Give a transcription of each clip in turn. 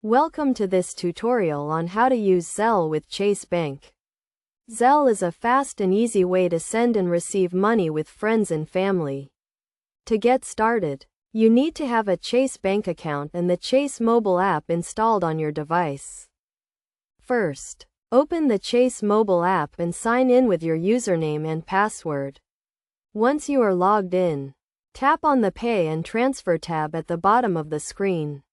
Welcome to this tutorial on how to use Zelle with Chase Bank. Zelle is a fast and easy way to send and receive money with friends and family. To get started, you need to have a Chase Bank account and the Chase mobile app installed on your device. First, open the Chase mobile app and sign in with your username and password. Once you are logged in, tap on the Pay and Transfer tab at the bottom of the screen.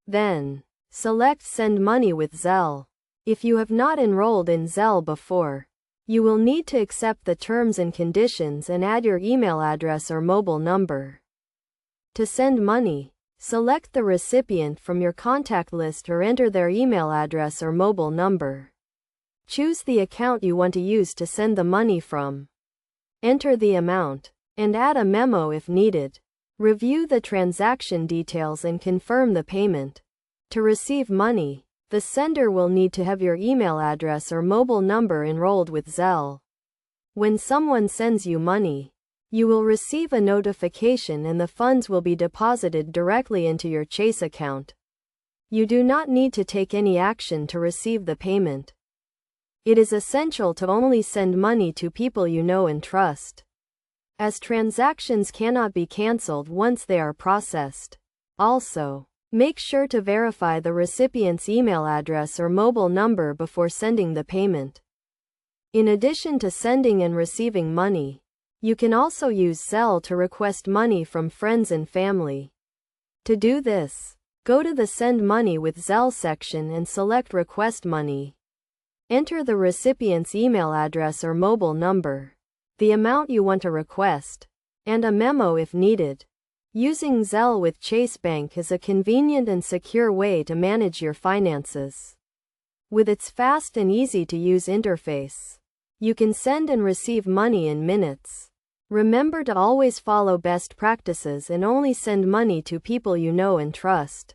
Then, select Send Money with Zelle. If you have not enrolled in Zelle before, you will need to accept the terms and conditions and add your email address or mobile number. To send money, select the recipient from your contact list or enter their email address or mobile number. Choose the account you want to use to send the money from. Enter the amount, and add a memo if needed. Review the transaction details and confirm the payment. To receive money, the sender will need to have your email address or mobile number enrolled with Zelle. When someone sends you money, you will receive a notification and the funds will be deposited directly into your Chase account. You do not need to take any action to receive the payment. It is essential to only send money to people you know and trust, as transactions cannot be cancelled once they are processed. Also, make sure to verify the recipient's email address or mobile number before sending the payment. In addition to sending and receiving money, you can also use Zelle to request money from friends and family. To do this, go to the Send Money with Zelle section and select Request Money. Enter the recipient's email address or mobile number, the amount you want to request, and a memo if needed. Using Zelle with Chase Bank is a convenient and secure way to manage your finances. With its fast and easy-to-use interface, you can send and receive money in minutes. Remember to always follow best practices and only send money to people you know and trust.